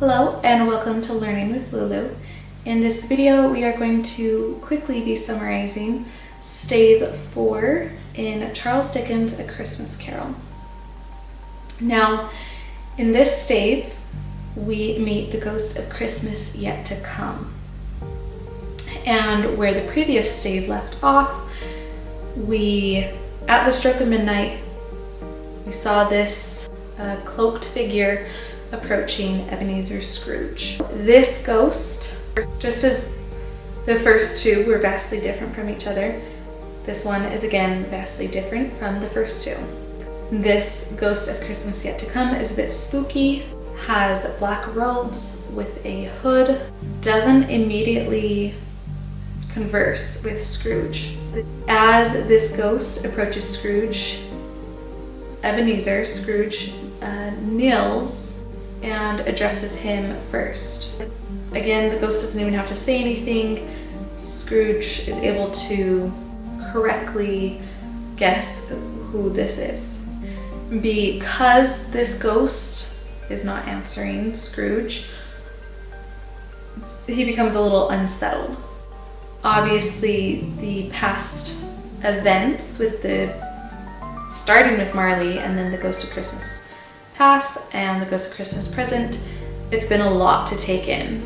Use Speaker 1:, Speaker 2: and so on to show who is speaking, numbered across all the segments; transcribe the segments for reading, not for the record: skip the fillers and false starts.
Speaker 1: Hello and welcome to Learning with Lulu. In this video we are going to quickly be summarizing Stave 4 in Charles Dickens' A Christmas Carol. Now in this stave we meet the ghost of Christmas yet to come, and where the previous stave left off, at the stroke of midnight, we saw this cloaked figure approaching Ebenezer Scrooge. This ghost, just as the first two were vastly different from each other, this one is again vastly different from the first two. This ghost of Christmas yet to come is a bit spooky, has black robes with a hood, doesn't immediately converse with Scrooge. As this ghost approaches Scrooge, Ebenezer Scrooge kneels and addresses him first. Again, the ghost doesn't even have to say anything. Scrooge is able to correctly guess who this is. Because this ghost is not answering Scrooge, he becomes a little unsettled. Obviously, the past events starting with Marley and then the Ghost of Christmas Past and the Ghost of Christmas Present, it's been a lot to take in.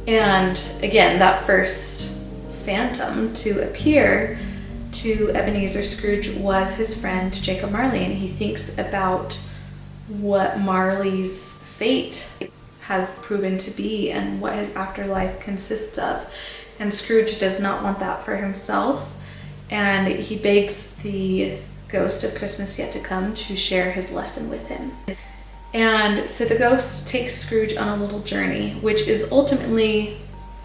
Speaker 1: And again, that first phantom to appear to Ebenezer Scrooge was his friend Jacob Marley, and he thinks about what Marley's fate has proven to be and what his afterlife consists of. And Scrooge does not want that for himself, and he begs the ghost of Christmas yet to come to share his lesson with him. And so the ghost takes Scrooge on a little journey, which is ultimately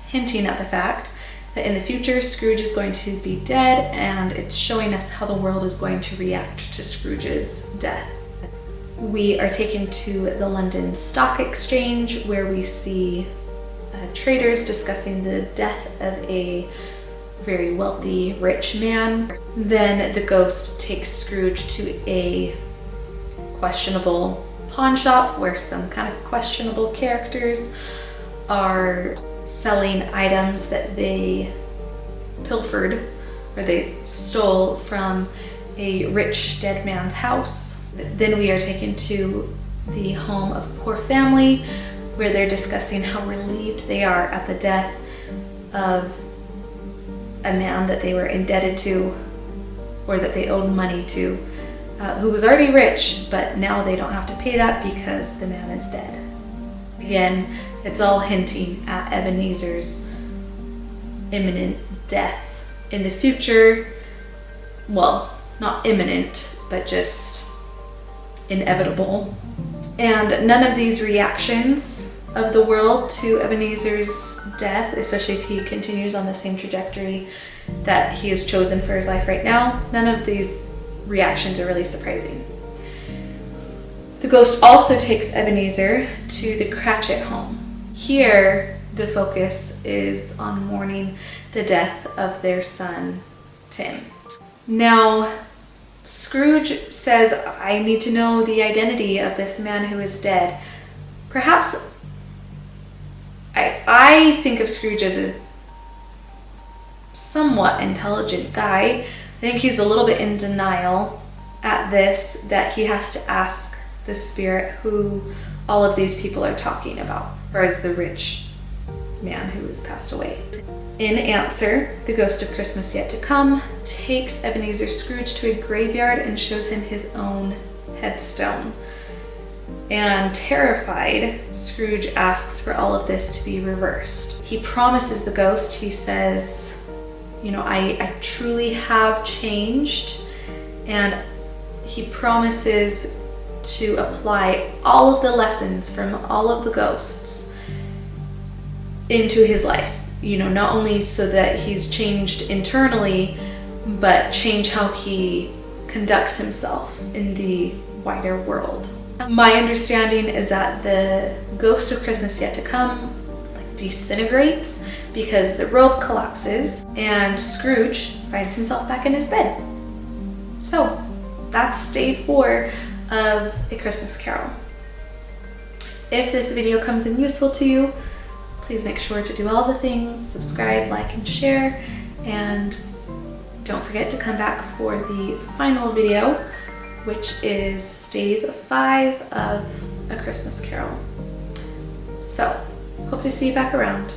Speaker 1: hinting at the fact that in the future Scrooge is going to be dead, and it's showing us how the world is going to react to Scrooge's death. We are taken to the London Stock Exchange, where we see traders discussing the death of a very wealthy, rich man. Then the ghost takes Scrooge to a questionable pawn shop where some kind of questionable characters are selling items that they pilfered or they stole from a rich dead man's house. Then we are taken to the home of a poor family where they're discussing how relieved they are at the death of a man that they were indebted to, or that they owed money to, who was already rich, but now they don't have to pay that because the man is dead. Again, it's all hinting at Ebenezer's imminent death in the future. Well, not imminent, but just inevitable. And none of these reactions of the world to Ebenezer's death, especially if he continues on the same trajectory that he has chosen for his life right now, none of these reactions are really surprising. The ghost also takes Ebenezer to the Cratchit home. Here, the focus is on mourning the death of their son, Tim. Now, Scrooge says, I need to know the identity of this man who is dead. Perhaps I think of Scrooge as a somewhat intelligent guy. I think he's a little bit in denial at this, that he has to ask the spirit who all of these people are talking about, or as the rich man who has passed away. In answer, the ghost of Christmas yet to come takes Ebenezer Scrooge to a graveyard and shows him his own headstone. And terrified, Scrooge asks for all of this to be reversed. He promises the ghost, he says, I truly have changed, and he promises to apply all of the lessons from all of the ghosts into his life. Not only so that he's changed internally, but change how he conducts himself in the wider world. My understanding is that the ghost of Christmas yet to come disintegrates because the robe collapses and Scrooge finds himself back in his bed. So that's stave 4 of A Christmas Carol. If this video comes in useful to you, please make sure to do all the things, subscribe, like, and share, and don't forget to come back for the final video, which is Stave 5 of A Christmas Carol. So, hope to see you back around.